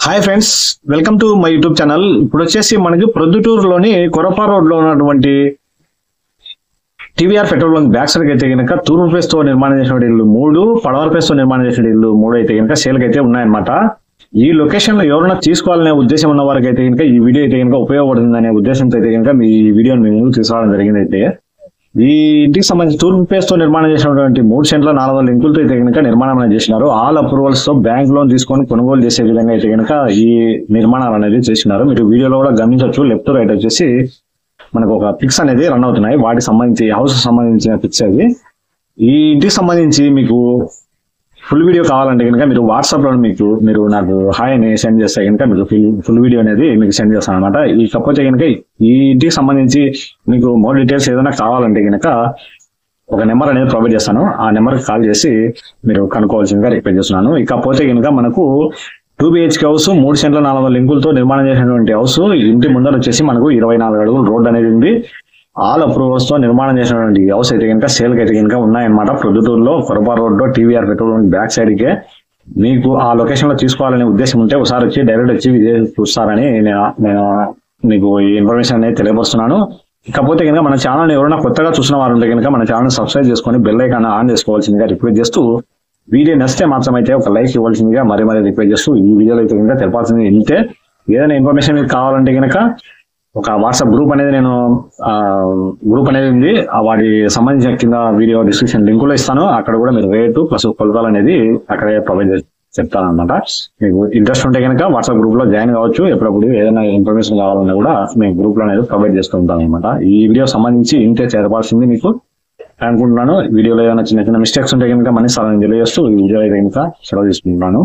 Hi friends, welcome to my YouTube channel. ఇప్పుడు వచ్చేసి మనకి ప్రొద్దుటూరులోని కొరపా రోడ్ లో ఉన్నటువంటి TVR petrol bunk back side అయితే కనుక తూర్పు ఫేస్ తో నిర్మాణం చేసిన ఇల్లు 3, పడవల ఫేస్ తో నిర్మాణం చేసిన ఇల్లు 3 అయితే కనుక సేల్ అయితే ఉన్నాయన్నమాట. ఈ లొకేషన్ లో ఎవరైనా తీసుకోవాలనే ఉద్దేశం ఉన్న వారికి అయితే కనుక ఈ వీడియో అయితే కనుక ఉపయోగపడుతుంది అనే ఉద్దేశంతో అయితే కనుక ఈ వీడియోని మీ ముందు తీసుకురావడం జరిగింది. అయితే ఈ ఇంటికి సంబంధించి తూర్పు ఫేస్ తో నిర్మాణం చేసినటువంటి 3 సెంట్ల 400 ఇంకులతో అయితే కనుక నిర్మాణం చేసినారు. ఆల్ అప్రూవల్స్ తో బ్యాంక్ లోన్ తీసుకొని కొనుగోలు చేసే విధంగా అయితే కనుక ఈ నిర్మాణాలు అనేది చేసినారు. మీరు వీడియోలో కూడా గమనించవచ్చు. లెఫ్ట్ రైట్ వచ్చేసి మనకు ఒక పిక్స్ అనేది రన్ అవుతున్నాయి. వాటికి సంబంధించి హౌస్ సంబంధించిన పిక్స్ అవి. ఈ ఇంటికి సంబంధించి మీకు ఫుల్ వీడియో కావాలంటే కనుక మీరు వాట్సాప్ లో మీరు నాకు హాయ్ అని సెండ్ చేస్తే కనుక మీకు ఫుల్ వీడియో అనేది మీకు సెండ్ చేస్తాను అనమాట. ఇకపోతే కనుక ఈ ఇంటికి సంబంధించి మీకు మోర్ డీటెయిల్స్ ఏదైనా కావాలంటే కనుక ఒక నెంబర్ అనేది ప్రొవైడ్ చేస్తాను. ఆ నెంబర్కి కాల్ చేసి మీరు కనుక్కోవాల్సిందిగా రిక్వెస్ట్ చేస్తున్నాను. ఇకపోతే కనుక మనకు 2 BHK హౌస్ 3 సెంట్ల 400 లింకులతో నిర్మాణం చేసినటువంటి హౌస్. ఇంటి ముందర వచ్చేసి మనకు 24 అడుగులు రోడ్ అనేది ఉంది. ఆల్ అప్రూవల్స్ తో నిర్మాణం చేసినటువంటి హౌస్ అయితే కనుక సేల్ కి అయితే కనుక ఉన్నాయన్నమాట. ప్రొద్దుటూరులో కొరపా రోడ్ లో టీవీఆర్ పెట్రోల్ బ్యాక్ సైడ్ కే. మీకు ఆ లొకేషన్ లో తీసుకోవాలనే ఉద్దేశం ఉంటే ఒకసారి వచ్చి డైరెక్ట్ వచ్చి చూస్తారని నేను మీకు ఈ ఇన్ఫర్మేషన్ అనేది తెలియపరుస్తున్నాను. ఇకపోతే కనుక మన ఛానల్ ఎవరైనా కొత్తగా చూసిన వారు ఉంటే కనుక మన ఛానల్ సబ్స్క్రైబ్ చేసుకొని బెల్ ఐకాన్ ఆన్ చేసుకోవాల్సిందిగా రిక్వెస్ట్ చేస్తూ, వీడియో నచ్చితే మాత్రం అయితే ఒక లైక్ ఇవ్వాల్సిందిగా మరీ రిక్వెస్ట్ చేస్తూ, ఈ వీడియోలో అయితే కనుక తెలపాల్సింది ఇంతే. ఏదైనా ఇన్ఫర్మేషన్ మీకు కావాలంటే కనుక ఒక వాట్సాప్ గ్రూప్ అనేది ఉంది. వాటి సంబంధించిన కింద వీడియో డిస్క్రిప్షన్ లింకులో ఇస్తాను. అక్కడ కూడా మీరు రేటు ప్లస్ కొలతలు అనేది అక్కడే ప్రొవైడ్ చెప్తాను అనమాట. మీకు ఇంట్రెస్ట్ ఉంటే కనుక వాట్సాప్ గ్రూప్ లో జాయిన్ కావచ్చు. ఎప్పుడప్పుడు ఏదైనా ఇన్ఫర్మేషన్ కావాలన్నా కూడా మేము గ్రూప్ లో అనేది ప్రొవైడ్ చేస్తూ ఉంటాం అనమాట. ఈ వీడియో సంబంధించి ఇంతే చేరపాల్సింది మీకు అనుకుంటున్నాను. వీడియోలో ఏదైనా చిన్న చిన్న మిస్టేక్స్ ఉంటే కనుక మనీ సార్ తెలియజేస్తూ ఈ వీడియో అయితే కనుక సెలవు తీసుకుంటున్నాను.